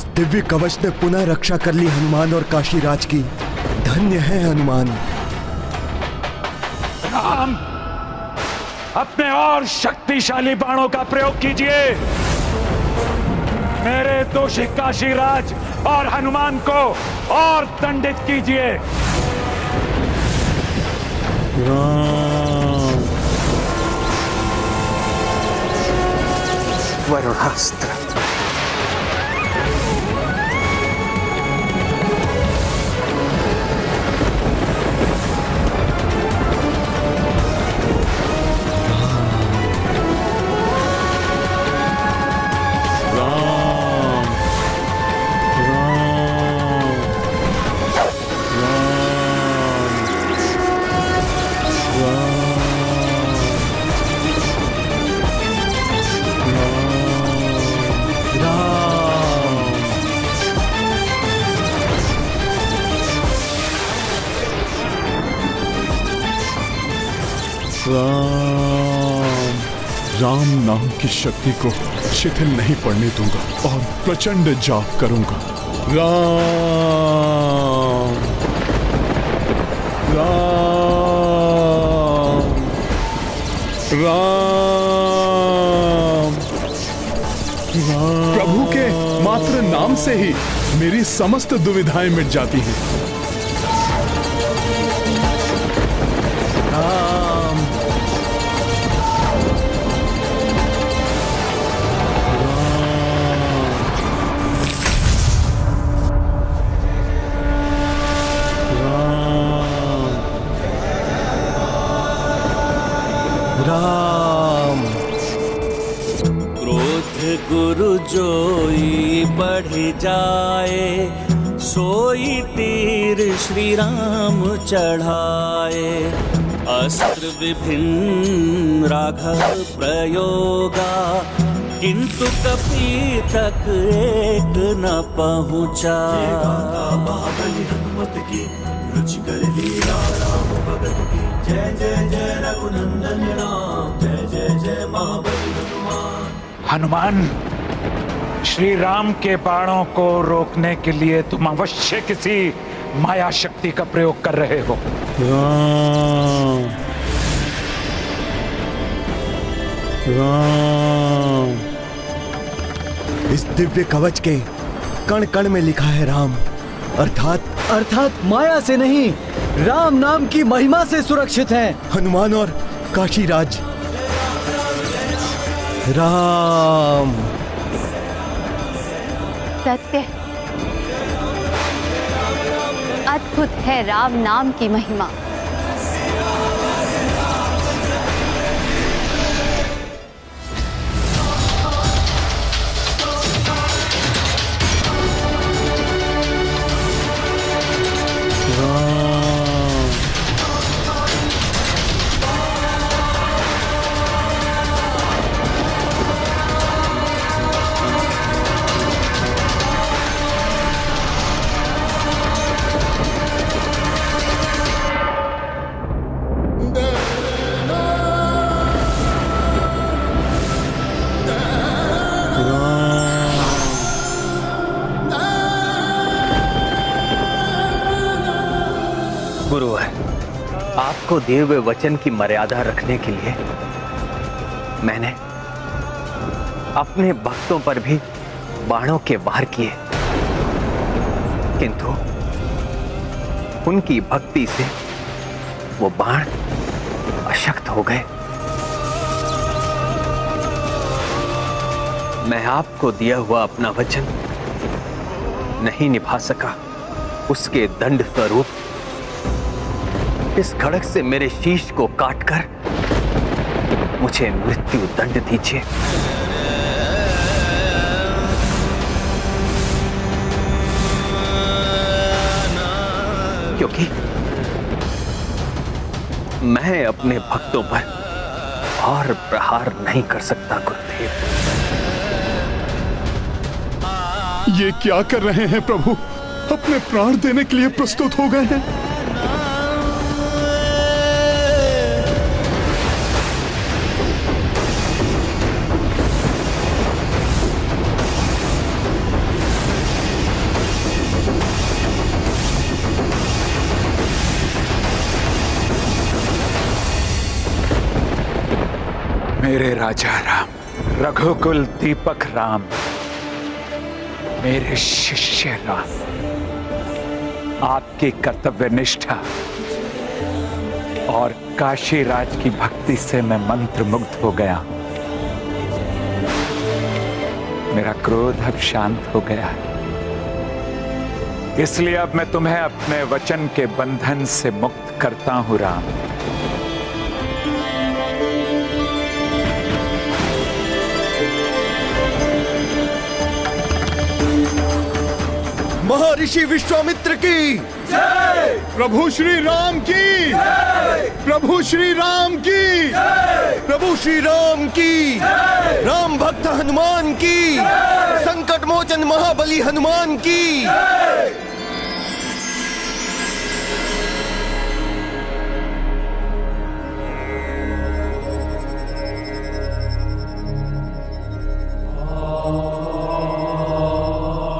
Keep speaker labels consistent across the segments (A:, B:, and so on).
A: इस दिव्य कवच ने पुनः रक्षा कर ली हनुमान और काशीराज की। धन्य है हनुमान।
B: राम, अपने और शक्तिशाली बाणों का प्रयोग कीजिए। मेरे दोषी काशीराज और हनुमान को और दंडित कीजिए।
C: वरुणास्त्र।
D: राम नाम की शक्ति को शिथिल नहीं पड़ने दूंगा और प्रचंड जाप करूंगा। राम राम राम राम। प्रभु के मात्र नाम से ही मेरी समस्त दुविधाएं मिट जाती हैं।
A: राम।
E: क्रोध गुरु जोई बढ़ जाए, सोई तीर श्री राम चढ़ाए। अस्त्र विभिन्न राघव प्रयोगा, किंतु कपि तक एक न पहुँचा। हनुमत की रुचिकर लीला राम भगत की। जय जय जय रघुनंदन राम, जय जय जय महाबली हनुमान।
B: हनुमान, श्री राम के बाणों को रोकने के लिए तुम अवश्य किसी माया शक्ति का प्रयोग कर रहे हो।
D: राम राम।
A: इस दिव्य कवच के कण कण में लिखा है राम, अर्थात
F: माया से नहीं, राम नाम की महिमा से सुरक्षित है।
A: हनुमान और काशीराज। राम।
G: सत्य, अद्भुत है राम नाम की महिमा।
C: गुरुवर, आपको दिए हुए वचन की मर्यादा रखने के लिए मैंने अपने भक्तों पर भी बाणों के वार किए, किंतु उनकी भक्ति से वो बाण अशक्त हो गए। मैं आपको दिया हुआ अपना वचन नहीं निभा सका। उसके दंड स्वरूप इस खड़ग से मेरे शीश को काटकर मुझे मृत्यु दंड दीजिए। क्योंकि मैं अपने भक्तों पर और प्रहार नहीं कर सकता गुरुदेव।
D: ये क्या कर रहे हैं प्रभु? अपने प्राण देने के लिए प्रस्तुत हो गए हैं।
B: मेरे राजा राम, रघुकुल दीपक राम, मेरे शिष्य राम, आपकी कर्तव्य निष्ठा और काशी राज की भक्ति से मैं मंत्र मुग्ध हो गया। मेरा क्रोध अब शांत हो गया है, इसलिए अब मैं तुम्हें अपने वचन के बंधन से मुक्त करता हूं राम।
A: महर्षि विश्वामित्र की
D: जय, प्रभु श्री राम की जय, प्रभु श्री राम की जय,
A: प्रभु श्री राम की
D: जय,
A: राम भक्त हनुमान की
D: जय,
A: संकट मोचन महाबली हनुमान की
D: जय।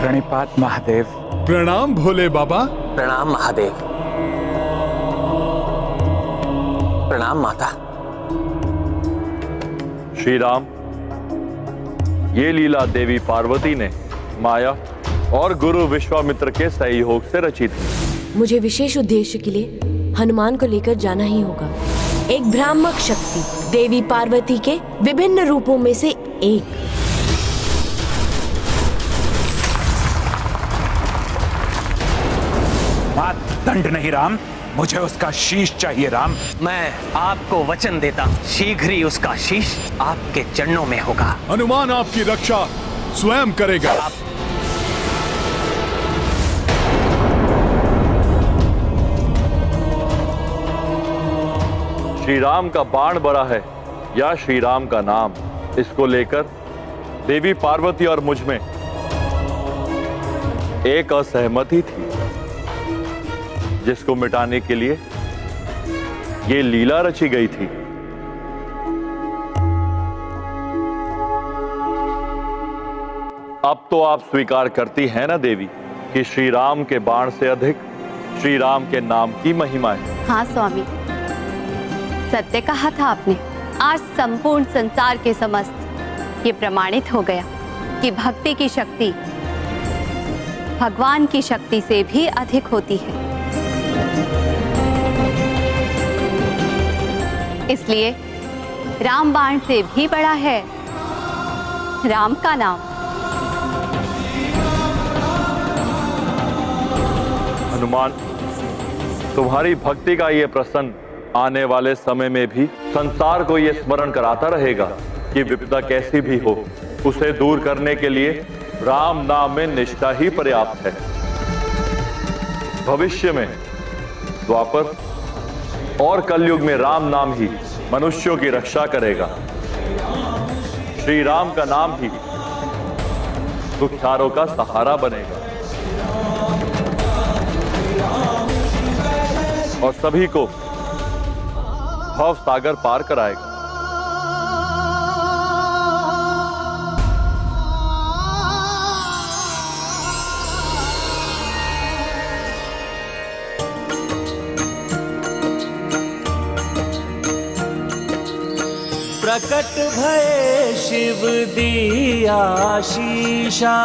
B: प्रणिपात महादेव।
D: प्रणाम भोले बाबा।
C: प्रणाम महादेव। प्रणाम माता।
H: श्री राम, ये लीला देवी पार्वती ने माया और गुरु विश्वामित्र के सहयोग से रची थी।
I: मुझे विशेष उद्देश्य के लिए हनुमान को लेकर जाना ही होगा। एक भ्रामक शक्ति देवी पार्वती के विभिन्न रूपों में से एक।
B: मात दंड नहीं राम, मुझे उसका शीश चाहिए राम।
C: मैं आपको वचन देता हूं, शीघ्र ही उसका शीश आपके चरणों में होगा।
D: हनुमान आपकी रक्षा स्वयं करेगा।
H: श्री राम का बाण बड़ा है या श्री राम का नाम, इसको लेकर देवी पार्वती और मुझ में एक असहमति थी, जिसको मिटाने के लिए ये लीला रची गई थी। अब तो आप स्वीकार करती हैं ना देवी कि श्री राम के बाण से अधिक श्री राम के नाम की महिमा है।
G: हाँ स्वामी, सत्य कहा था आपने। आज संपूर्ण संसार के समस्त ये प्रमाणित हो गया कि भक्ति की शक्ति भगवान की शक्ति से भी अधिक होती है। इसलिए राम बाण से भी बड़ा है राम का नाम।
H: हनुमान, तुम्हारी भक्ति का ये प्रसन्न आने वाले समय में भी संसार को ये स्मरण कराता रहेगा कि विपदा कैसी भी हो, उसे दूर करने के लिए राम नाम में निष्ठा ही पर्याप्त है। भविष्य में द्वापर और कलयुग में राम नाम ही मनुष्यों की रक्षा करेगा। श्री राम का नाम ही दुखियारों का सहारा बनेगा और सभी को भव सागर पार कराएगा।
E: प्रकट भय शिव दिया शीशा,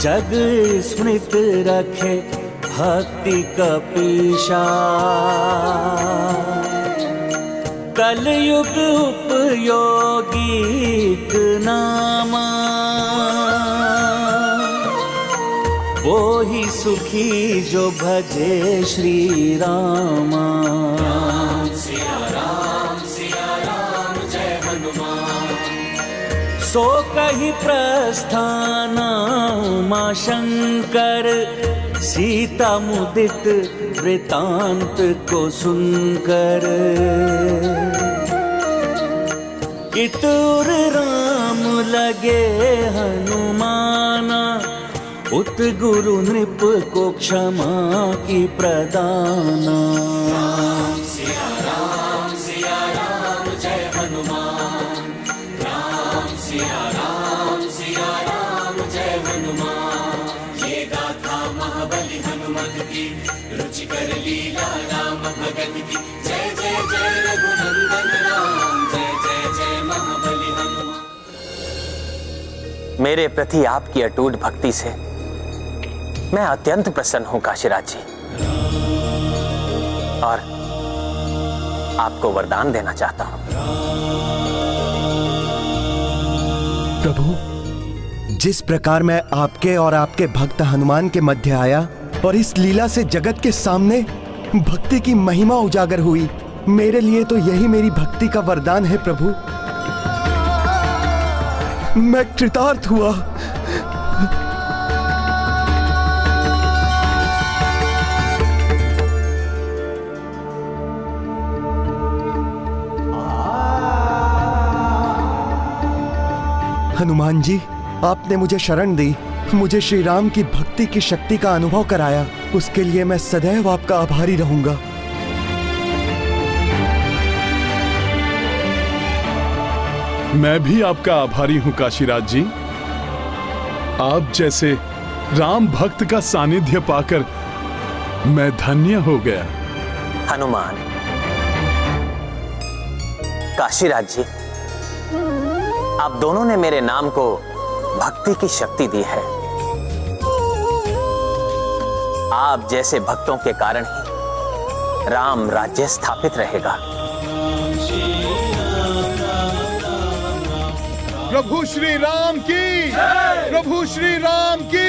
E: जग स्मृत रखे भक्ति कपीशा। कलयुग उपयोगिक नामा, वो ही सुखी जो भजे श्री रामा। सो कही प्रस्थान मां शंकर, सीता मुदित वृतांत को सुनकर। इतुर राम लगे हनुमाना, उत गुरु नृप को क्षमा की प्रदाना। सिया राम जय हनुमान। राम सिया राम जय हनुमान। ये गाथा महाबली हनुमत की, रुचिकर लीला राम भगत की। जय जय जय जय रघुनंदन राम, जय जय जय महाबली हनुमान।
C: मेरे प्रति आपकी अटूट भक्ति से मैं अत्यंत प्रसन्न हूं काशीराज जी, और आपको वरदान देना चाहता हूं।
A: प्रभु, जिस प्रकार मैं आपके और आपके भक्त हनुमान के मध्य आया और इस लीला से जगत के सामने भक्ति की महिमा उजागर हुई, मेरे लिए तो यही मेरी भक्ति का वरदान है प्रभु। मैं कृतार्थ हुआ। हनुमान जी, आपने मुझे शरण दी, मुझे श्री राम की भक्ति की शक्ति का अनुभव कराया, उसके लिए मैं सदैव आपका आभारी रहूंगा।
D: मैं भी आपका आभारी हूं काशीराज जी। आप जैसे राम भक्त का सानिध्य पाकर मैं धन्य हो गया।
C: हनुमान, काशीराज जी, आप दोनों ने मेरे नाम को भक्ति की शक्ति दी है। आप जैसे भक्तों के कारण ही राम राज्य स्थापित रहेगा।
D: प्रभु श्री राम की, प्रभु श्री राम की।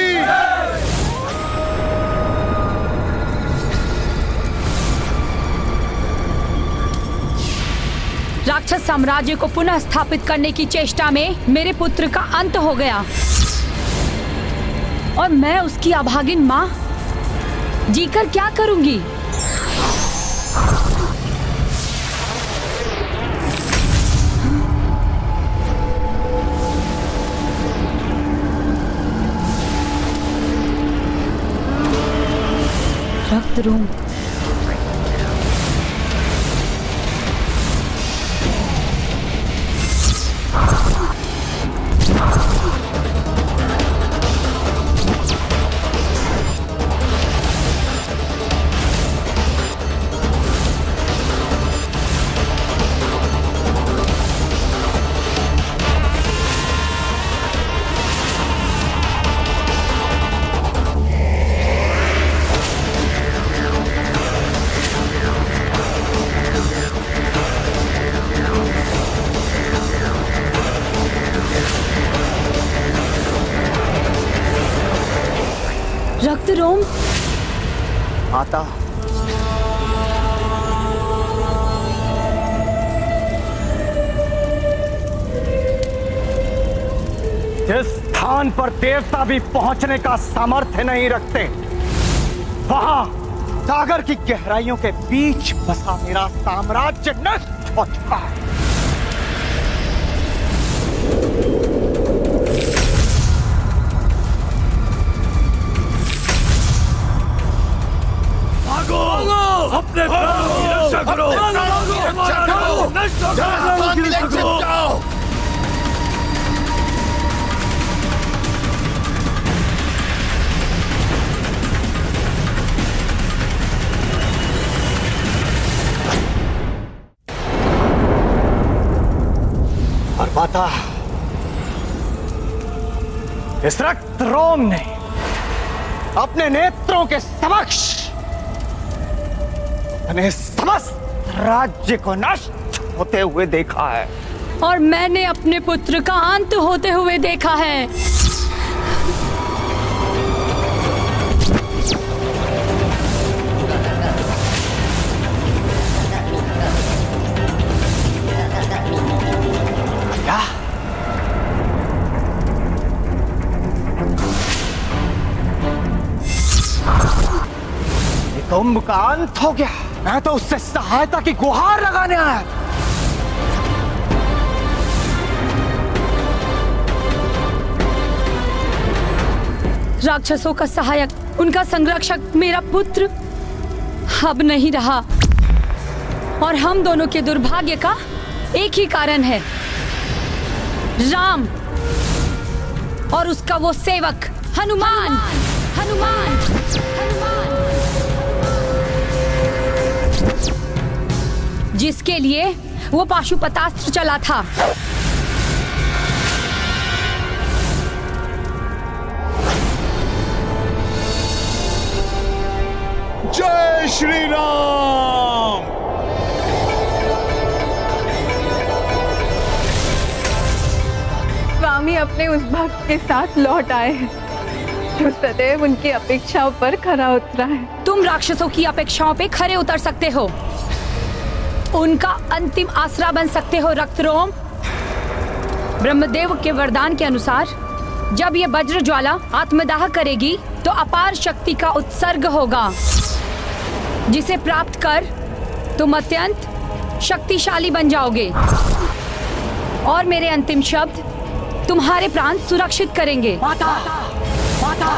J: राक्षस साम्राज्य को पुनः स्थापित करने की चेष्टा में मेरे पुत्र का अंत हो गया, और मैं उसकी अभागिन मां जीकर क्या करूंगी? रक्त रोम, रक्त रोम।
F: आता जिस स्थान पर देवता भी पहुंचने का सामर्थ्य नहीं रखते, वहां सागर की गहराइयों के बीच बसा मेरा साम्राज्य नष्ट हो चुका है।
E: अपने प्राणों की रक्षा करो, नष्ट करो।
F: और पता, इस रक्त रोम ने अपने नेत्रों के समक्ष अपने समस्त राज्य को नष्ट होते हुए देखा है,
J: और मैंने अपने पुत्र का अंत होते हुए देखा है।
F: क्या? ये कुंभ का अंत हो गया। मैं तो उससे सहायता की गुहार लगाने आया।
J: राक्षसों का सहायक, उनका संरक्षक मेरा पुत्र अब नहीं रहा, और हम दोनों के दुर्भाग्य का एक ही कारण है, राम और उसका वो सेवक हनुमान। हनुमान, हनुमान। जिसके लिए वो पाशुपतास्त्र चला था।
D: जय श्री राम।
K: स्वामी अपने उस भक्त के साथ लौट आए हैं जो सदैव उनकी अपेक्षाओं पर खरा उतरा है।
J: तुम राक्षसों की अपेक्षाओं पे खरे उतर सकते हो, उनका अंतिम आसरा बन सकते हो। रक्तरोम, ब्रह्मदेव के वरदान के अनुसार जब ये वज्र ज्वाला आत्मदाह करेगी तो अपार शक्ति का उत्सर्ग होगा, जिसे प्राप्त कर तुम अत्यंत शक्तिशाली बन जाओगे और मेरे अंतिम शब्द तुम्हारे प्राण सुरक्षित करेंगे।
F: माता, माता।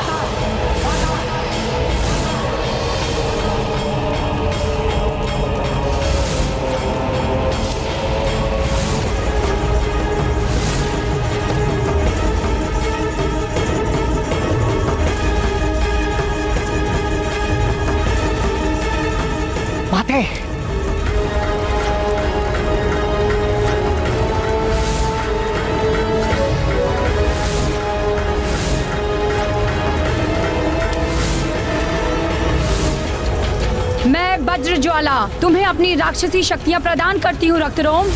F: माते,
J: मैं वज्र ज्वाला तुम्हें अपनी राक्षसी शक्तियां प्रदान करती हूँ रक्तरोम,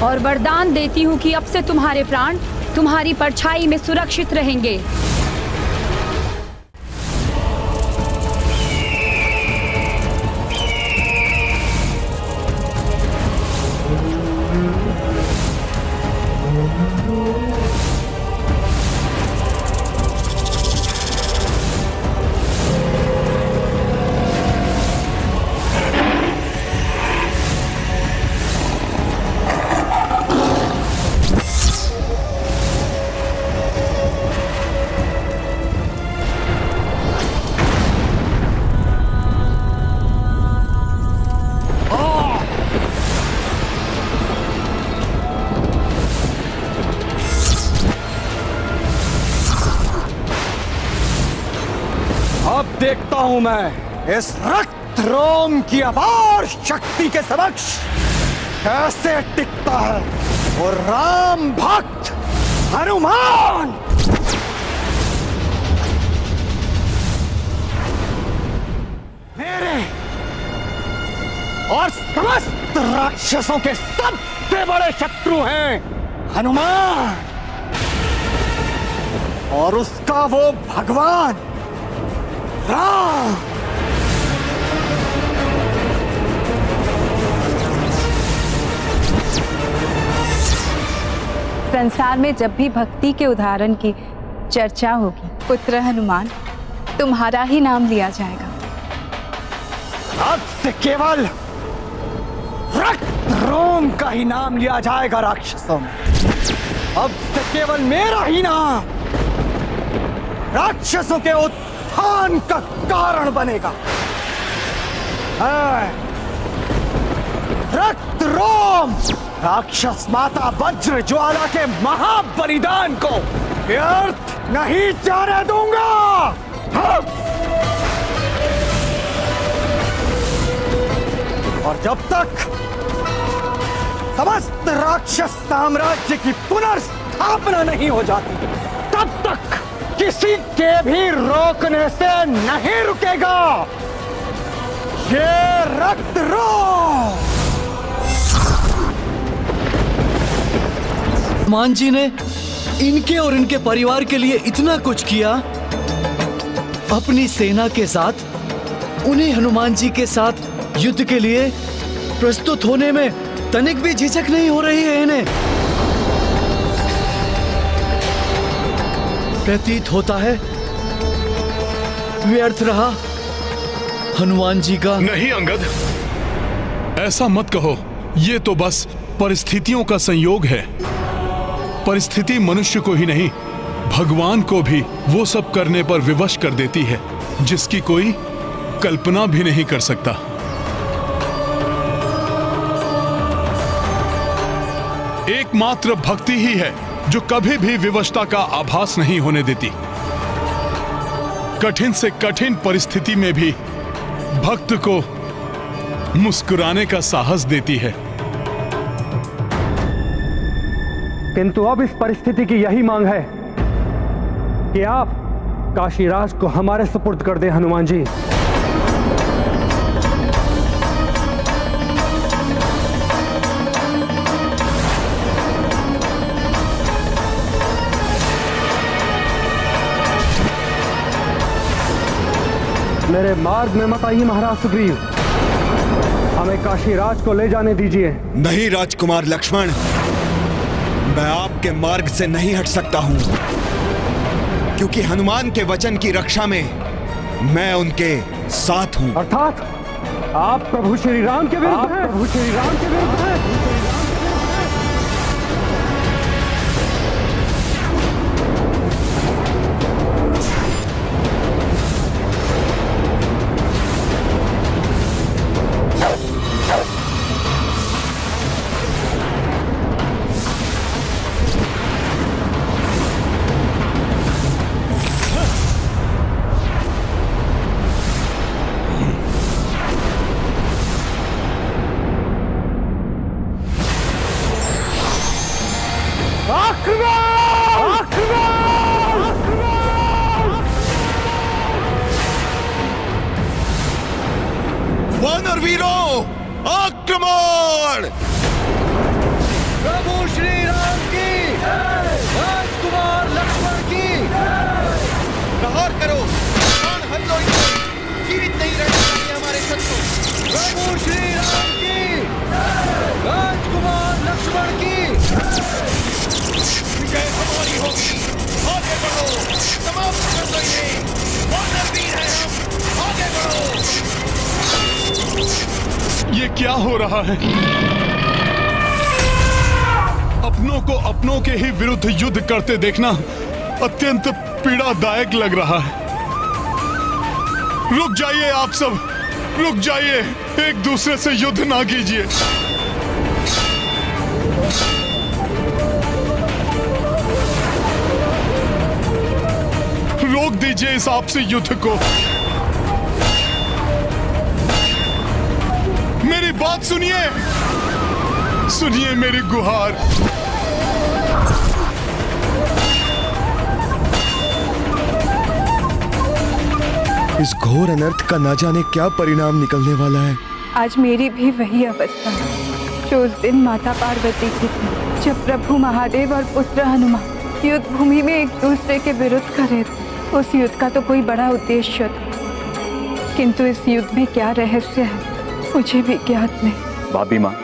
J: और वरदान देती हूँ कि अब से तुम्हारे प्राण तुम्हारी परछाई में सुरक्षित रहेंगे।
F: अब देखता हूं मैं इस रक्त रोम की अपार शक्ति के समक्ष कैसे टिकता है वो राम भक्त हनुमान। मेरे और समस्त राक्षसों के सबसे बड़े शत्रु हैं हनुमान, और उसका वो भगवान राम।
K: संसार में जब भी भक्ति के उदाहरण की चर्चा होगी, पुत्र हनुमान तुम्हारा ही नाम लिया जाएगा।
F: अब से केवल रक्त रोम का ही नाम लिया जाएगा राक्षसों में। अब से केवल मेरा ही नाम राक्षसों के उत्थान का कारण बनेगा। रक्त रोम राक्षस माता वज्र ज्वाला के महाबलिदान को व्यर्थ नहीं जाने दूंगा। और जब तक समस्त राक्षस साम्राज्य की पुनर्स्थापना नहीं हो जाती, तब तक किसी के भी रोकने से नहीं रुकेगा ये रक्त रोम।
L: हनुमान जी ने इनके और इनके परिवार के लिए इतना कुछ किया, अपनी सेना के साथ उन्हें हनुमान जी के साथ युद्ध के लिए प्रस्तुत होने में तनिक भी झिझक नहीं हो रही है इन्हें। प्रतीत होता है व्यर्थ रहा हनुमान जी का।
D: नहीं अंगद, ऐसा मत कहो। ये तो बस परिस्थितियों का संयोग है। परिस्थिति मनुष्य को ही नहीं, भगवान को भी वो सब करने पर विवश कर देती है जिसकी कोई कल्पना भी नहीं कर सकता। एकमात्र भक्ति ही है जो कभी भी विवशता का आभास नहीं होने देती। कठिन से कठिन परिस्थिति में भी भक्त को मुस्कुराने का साहस देती है।
F: किंतु अब इस परिस्थिति की यही मांग है कि आप काशीराज को हमारे सुपुर्द कर दें हनुमान जी। मेरे मार्ग में मत आइए महाराज सुग्रीव, हमें काशीराज को ले जाने दीजिए।
A: नहीं राजकुमार लक्ष्मण, मैं आपके मार्ग से नहीं हट सकता हूं, क्योंकि हनुमान के वचन की रक्षा में मैं उनके साथ हूं।
F: अर्थात आप प्रभु श्री राम के विरुद्ध हैं। प्रभु श्री राम के विरुद्ध हैं।
A: वानर वीरों, आक्रमण!
L: प्रभु श्री राम की, राजकुमार लक्ष्मण की,
A: प्रहार करो, प्राण हर लो इनको, जीवित नहीं रहने चाहिए हमारे शत्रु।
L: प्रभु श्री राम की, राजकुमार लक्ष्मण की।
A: विजय हमारी होगी, आगे बढ़ो, समाप्त कर दो इन्हें। वानर वीर हैं हम, आगे बढ़ो।
D: ये क्या हो रहा है? अपनों को अपनों के ही विरुद्ध युद्ध करते देखना अत्यंत पीड़ादायक लग रहा है। रुक जाइए आप सब, रुक जाइए, एक दूसरे से युद्ध ना कीजिए। रोक दीजिए इस आपसी युद्ध को। मेरी बात सुनिए, सुनिए मेरी गुहार।
A: इस घोर अनर्थ का ना जाने क्या परिणाम निकलने वाला है।
K: आज मेरी भी वही अवस्था है जो उस दिन माता पार्वती की थी, जब प्रभु महादेव और पुत्र हनुमान युद्ध भूमि में एक दूसरे के विरुद्ध कर रहे थे। उस युद्ध का तो कोई बड़ा उद्देश्य था, किंतु इस युद्ध में क्या रहस्य है मुझे भी ज्ञात नहीं।
C: भाभी माँ,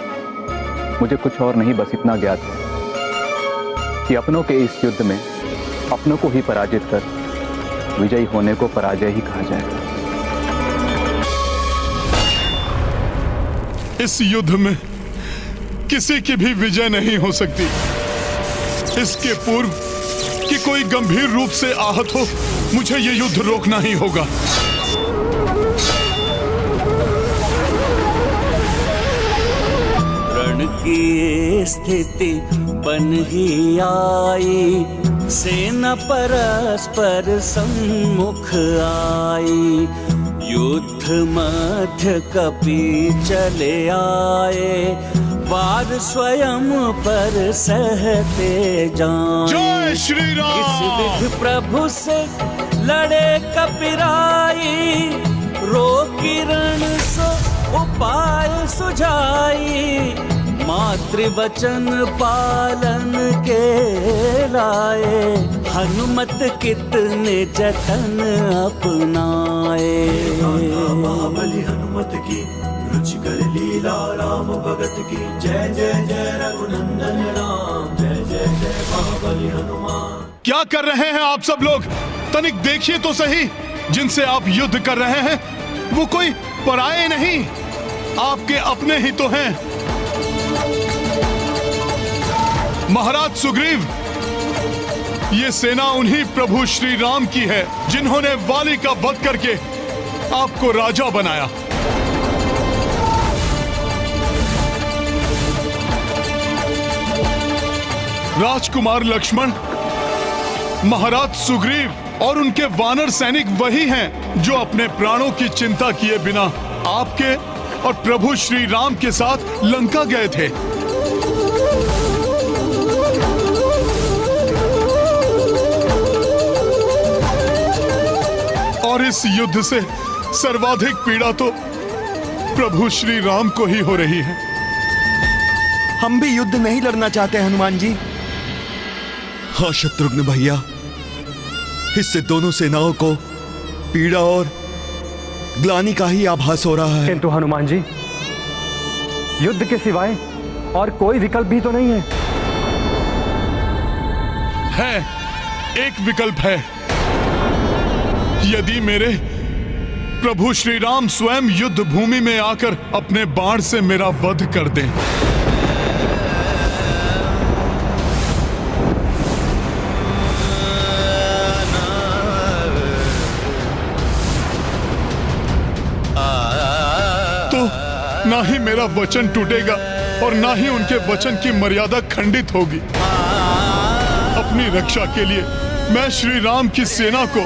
C: मुझे कुछ और नहीं, बस इतना ज्ञात है कि अपनों के इस युद्ध में अपनों को ही पराजित कर विजयी होने को पराजय ही कहा जाएगा।
D: इस युद्ध में किसी की भी विजय नहीं हो सकती। इसके पूर्व कि कोई गंभीर रूप से आहत हो, मुझे ये युद्ध रोकना ही होगा।
E: रण की स्थिति बन ही आई, सेना परस्पर सम्मुख आई। युद्ध मध्य कपि चले आए, वार स्वयं पर सहते जाएं।
D: जय श्री राम।
E: इस विध प्रभु से लड़े कपिराई, रोकी रण सो उपाय सुझाई। मातृवचन पालन के लाए, हनुमत कितने जतन अपनाए।
M: महाबली हनुमत की रुचिकर लीला, राम भगत की जय जय जय रघुनंदन राम। जय जय जय महाबली हनुमान।
D: क्या कर रहे हैं आप सब लोग? तनिक देखिए तो सही, जिनसे आप युद्ध कर रहे हैं वो कोई पराये नहीं, आपके अपने ही तो हैं। महाराज सुग्रीव, ये सेना उन्हीं प्रभु श्री राम की है जिन्होंने वाली का वध करके आपको राजा बनाया। राजकुमार लक्ष्मण, महाराज सुग्रीव और उनके वानर सैनिक वही हैं जो अपने प्राणों की चिंता किए बिना आपके और प्रभु श्री राम के साथ लंका गए थे। और इस युद्ध से सर्वाधिक पीड़ा तो प्रभु श्री राम को ही हो रही है।
A: हम भी युद्ध नहीं लड़ना चाहते हनुमान जी।
L: हाँ शत्रुघ्न भैया, इससे दोनों सेनाओं को पीड़ा और ग्लानि का ही आभास हो रहा है।
F: किंतु हनुमान जी, युद्ध के सिवाय और कोई विकल्प भी तो नहीं है।
D: एक विकल्प है। यदि मेरे प्रभु श्री राम स्वयं युद्ध भूमि में आकर अपने बाण से मेरा वध कर दें। तो ना ही मेरा वचन टूटेगा और ना ही उनके वचन की मर्यादा खंडित होगी। अपनी रक्षा के लिए मैं श्री राम की सेना को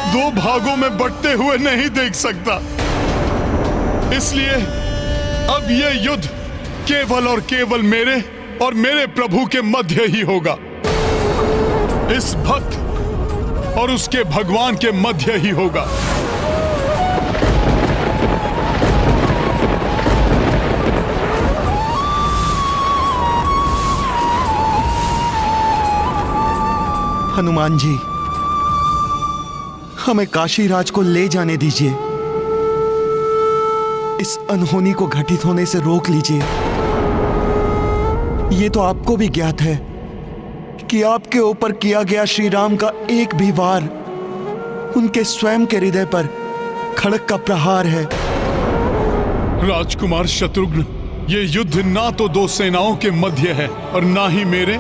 D: दो भागों में बंटते हुए नहीं देख सकता। इसलिए अब यह युद्ध केवल और केवल मेरे और मेरे प्रभु के मध्य ही होगा। इस भक्त और उसके भगवान के मध्य ही होगा।
A: हनुमान जी, हमें काशीराज को ले जाने दीजिए। इस अनहोनी को घटित होने से रोक लीजिए। ये तो आपको भी ज्ञात है कि आपके ऊपर किया गया श्री राम का एक भी वार उनके स्वयं के हृदय पर खड़क का प्रहार है।
D: राजकुमार शत्रुघ्न, ये युद्ध ना तो दो सेनाओं के मध्य है और ना ही मेरे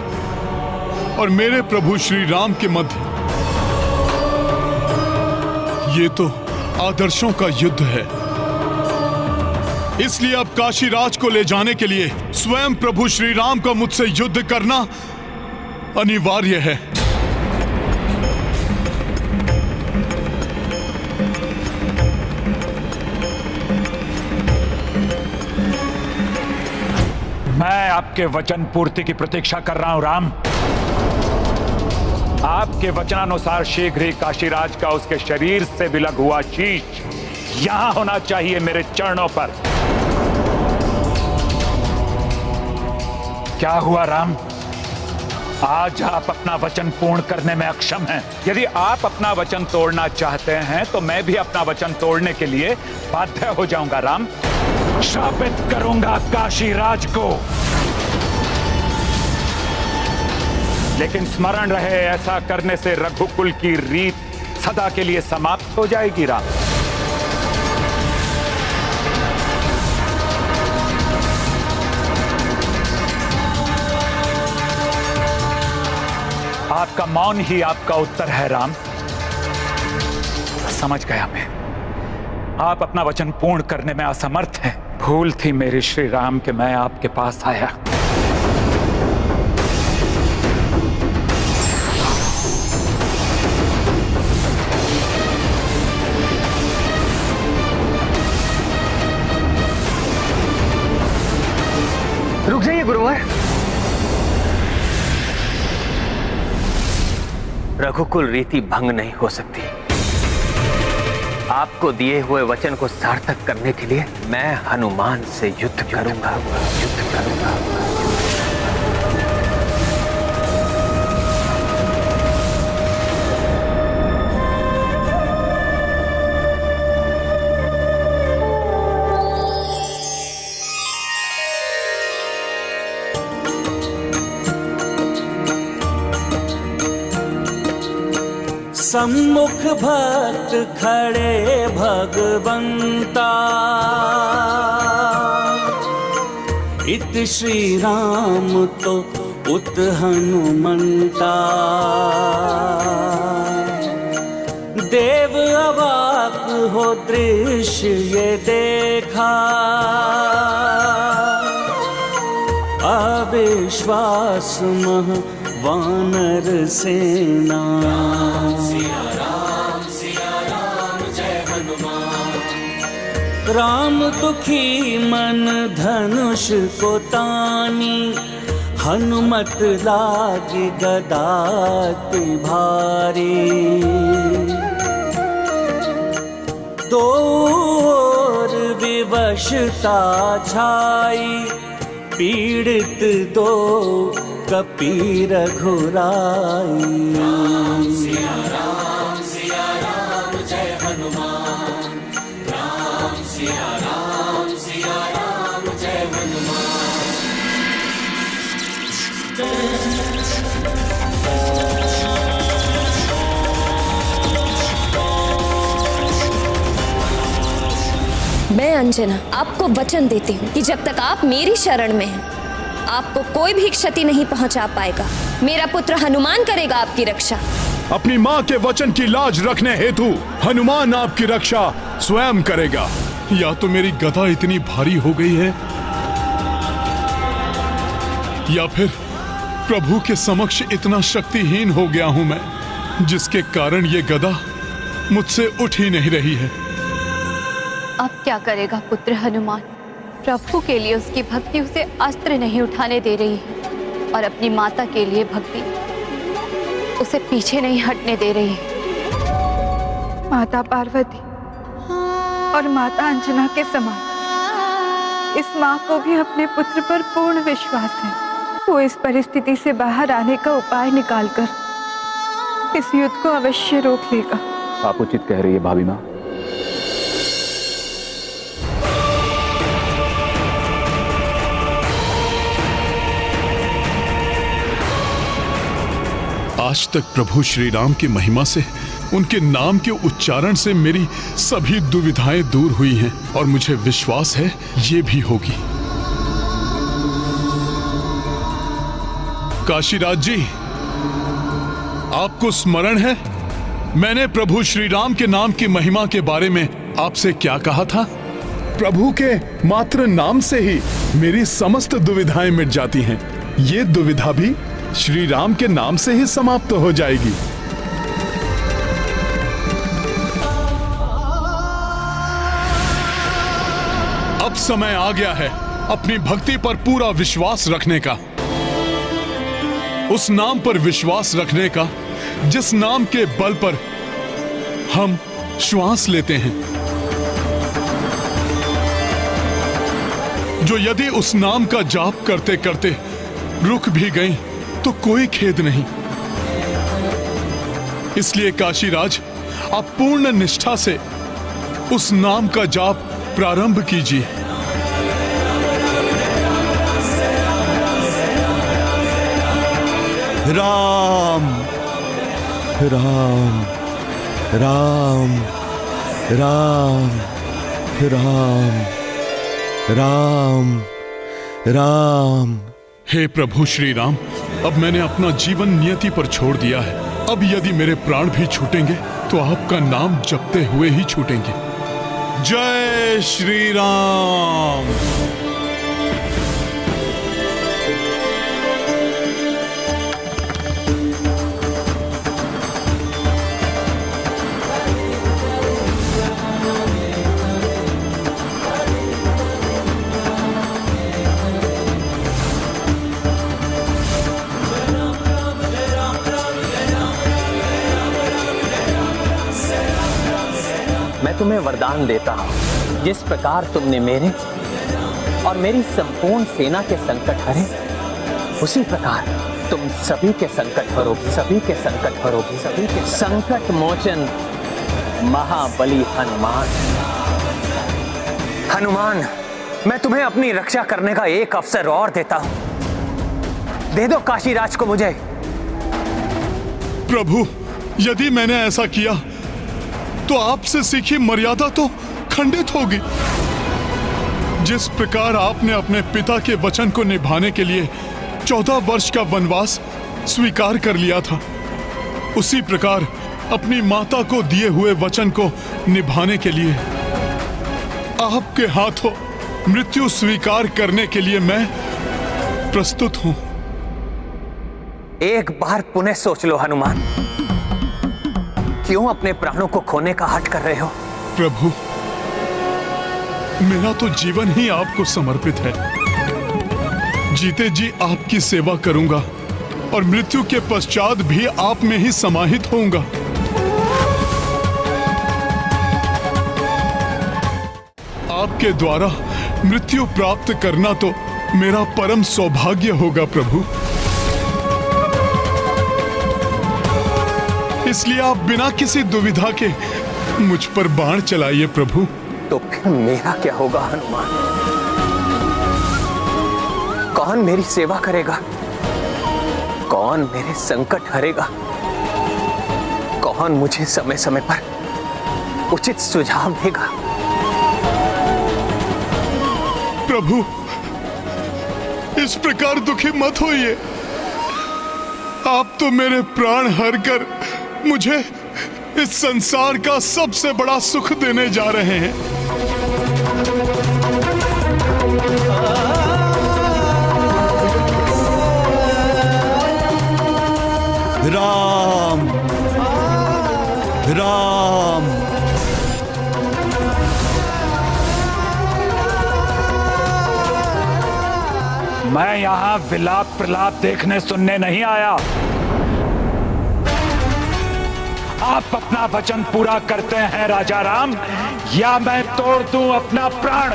D: और मेरे प्रभु श्री राम के मध्य। ये तो आदर्शों का युद्ध है। इसलिए अब काशीराज को ले जाने के लिए स्वयं प्रभु श्री राम का मुझसे युद्ध करना अनिवार्य है।
B: मैं आपके वचन पूर्ति की प्रतीक्षा कर रहा हूं राम। आपके वचनानुसार शीघ्र ही काशीराज का उसके शरीर से विलग हुआ शीश यहां होना चाहिए, मेरे चरणों पर। क्या हुआ राम? आज आप अपना वचन पूर्ण करने में अक्षम हैं। यदि आप अपना वचन तोड़ना चाहते हैं तो मैं भी अपना वचन तोड़ने के लिए बाध्य हो जाऊंगा राम। शापित करूंगा काशीराज को। लेकिन स्मरण रहे, ऐसा करने से रघुकुल की रीत सदा के लिए समाप्त हो जाएगी राम। आपका मौन ही आपका उत्तर है राम। समझ गया मैं, आप अपना वचन पूर्ण करने में असमर्थ हैं। भूल थी मेरे श्री राम के मैं आपके पास आया।
F: रुक जाइए गुरुवर।
N: रघुकुल रीति भंग नहीं हो सकती। आपको दिए हुए वचन को सार्थक करने के लिए मैं हनुमान से युद्ध करूंगा।
M: सम्मुख भक्त खड़े भगवंता, इत श्री राम तो उत हनुमंता। देव अवाक हो दृश्य ये देखा, अविश्वास मह वानर सेना। सिया राम जय हनुमान।
E: राम दुखी मन धनुष को तानी, हनुमत लागी गदाति भारी। दो ओर विवशता छाई, पीड़ित दो कपी रघुराई। राम सिया राम जय हनुमान, राम सिया राम जय हनुमान।
I: मैं अंजना आपको वचन देती हूँ कि जब तक आप मेरी शरण में हैं, आपको कोई भी क्षति नहीं पहुंचा पाएगा। मेरा पुत्र हनुमान करेगा आपकी रक्षा।
D: अपनी माँ के वचन की लाज रखने हेतु हनुमान आपकी रक्षा स्वयं करेगा। या तो मेरी गदा इतनी भारी हो गई है, या फिर प्रभु के समक्ष इतना शक्तिहीन हो गया हूं मैं, जिसके कारण ये गदा मुझसे उठ ही नहीं रही है।
G: अब क्या करेगा पुत्र हनुमान? प्रभु के लिए उसकी भक्ति उसे अस्त्र नहीं उठाने दे रही है, और अपनी माता के लिए भक्ति उसे पीछे नहीं हटने दे रही है।
K: माता पार्वती और माता अंजना के समान इस माँ को भी अपने पुत्र पर पूर्ण विश्वास है। वो इस परिस्थिति से बाहर आने का उपाय निकालकर इस युद्ध को अवश्य रोक लेगा।
C: आप उचित कह रही है भाभी माँ।
D: आज तक प्रभु श्री राम की महिमा से, उनके नाम के उच्चारण से मेरी सभी दुविधाएं दूर हुई हैं, और मुझे विश्वास है ये भी होगी। काशीराज जी, आपको स्मरण है मैंने प्रभु श्री राम के नाम की महिमा के बारे में आपसे क्या कहा था? प्रभु के मात्र नाम से ही मेरी समस्त दुविधाएं मिट जाती हैं। ये दुविधा भी श्री राम के नाम से ही समाप्त हो जाएगी। अब समय आ गया है अपनी भक्ति पर पूरा विश्वास रखने का, उस नाम पर विश्वास रखने का जिस नाम के बल पर हम श्वास लेते हैं, जो यदि उस नाम का जाप करते करते रुक भी गई तो कोई खेद नहीं। इसलिए काशीराज, आप पूर्ण निष्ठा से उस नाम का जाप प्रारंभ कीजिए।
A: राम राम राम राम राम राम राम।
D: हे प्रभु श्री राम, अब मैंने अपना जीवन नियति पर छोड़ दिया है। अब यदि मेरे प्राण भी छूटेंगे तो आपका नाम जपते हुए ही छूटेंगे। जय श्री राम।
N: मैं तुम्हें वरदान देता हूं, जिस प्रकार तुमने मेरे और मेरी संपूर्ण सेना के संकट हरे, उसी प्रकार तुम सभी के संकट हरोगी, सभी के संकट हरोगी, सभी के संकट मोचन महाबली हनुमान। हनुमान, मैं तुम्हें अपनी रक्षा करने का एक अवसर और देता हूं। दे दो काशीराज को मुझे।
D: प्रभु, यदि मैंने ऐसा किया तो आपसे सीखी मर्यादा तो खंडित होगी। जिस प्रकार आपने अपने पिता के वचन को निभाने के लिए 14 वर्ष का वनवास स्वीकार कर लिया था, उसी प्रकार अपनी माता को दिए हुए वचन को निभाने के लिए आपके हाथों मृत्यु स्वीकार करने के लिए मैं प्रस्तुत हूं।
N: एक बार पुनः सोच लो हनुमान, क्यों अपने प्राणों को खोने का हठ कर रहे हो?
D: प्रभु, मेरा तो जीवन ही आपको समर्पित है। जीते जी आपकी सेवा करूंगा और मृत्यु के पश्चात भी आप में ही समाहित होऊंगा। आपके द्वारा मृत्यु प्राप्त करना तो मेरा परम सौभाग्य होगा प्रभु। इसलिए आप बिना किसी दुविधा के मुझ पर बाण चलाइए प्रभु।
N: तो फिर मेरा क्या होगा हनुमान? कौन मेरी सेवा करेगा? कौन मेरे संकट हरेगा? कौन मुझे समय समय पर उचित सुझाव देगा?
D: प्रभु, इस प्रकार दुखी मत होइए। आप तो मेरे प्राण हर कर मुझे इस संसार का सबसे बड़ा सुख देने जा रहे हैं।
A: राम राम
B: मैं यहां विलाप प्रलाप देखने सुनने नहीं आया। आप अपना वचन पूरा करते हैं राजा राम, या मैं तोड़ दूं अपना प्राण।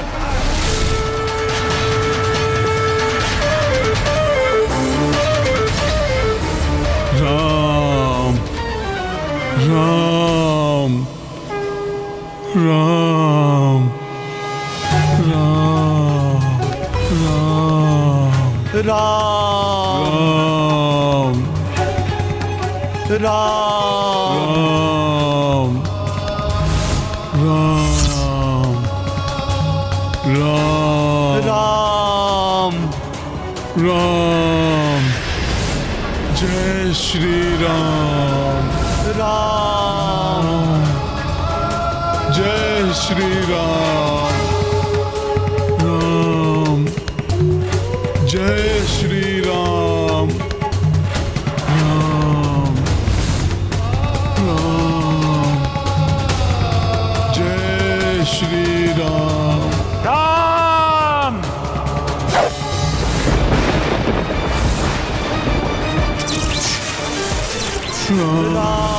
D: राम राम राम राम राम राम राम राम राम। जय श्री राम। राम जय श्री राम। राम जय श्री राम। राम राम जय श्री राम।
B: राम
A: राम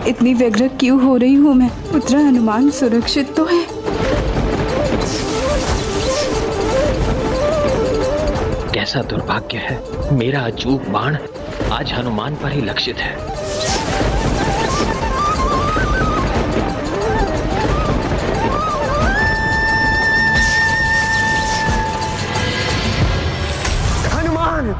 K: इतनी व्यग्र क्यों हो रही हूँ मैं? पुत्र हनुमान सुरक्षित तो है?
N: कैसा दुर्भाग्य है, मेरा अचूक बाण आज हनुमान पर ही लक्षित है। हनुमान!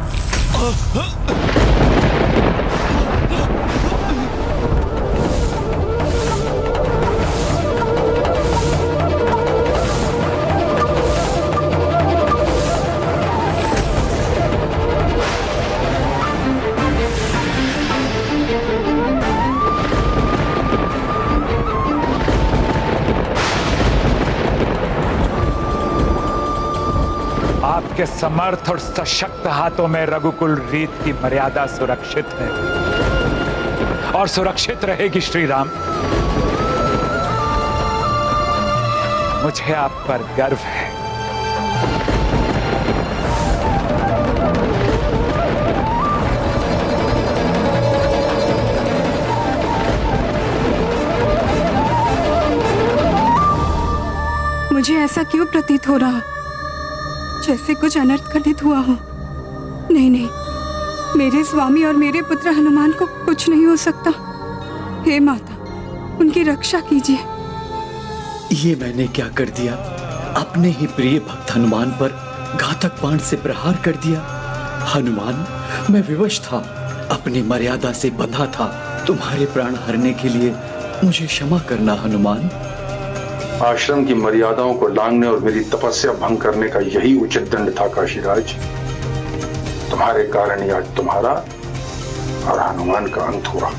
B: आपके समर्थ और सशक्त हाथों में रघुकुल रीत की मर्यादा सुरक्षित है और सुरक्षित रहेगी श्री राम। मुझे आप पर गर्व है।
K: मुझे ऐसा क्यों प्रतीत हो रहा, जैसे कुछ अनर्थ घटित हुआ हो? नहीं नहीं, मेरे स्वामी और मेरे पुत्र हनुमान को कुछ नहीं हो सकता। हे माता, उनकी रक्षा कीजिए।
L: ये मैंने क्या कर दिया? अपने ही प्रिय भक्त हनुमान पर घातक बाण से प्रहार कर दिया। हनुमान, मैं विवश था, अपनी मर्यादा से बंधा था। तुम्हारे प्राण हरने के लिए मुझे क्षमा करना हनुमान।
O: आश्रम की मर्यादाओं को लांघने और मेरी तपस्या भंग करने का यही उचित दंड था काशीराज। तुम्हारे कारण ही आज तुम्हारा और हनुमान का अंत हुआ।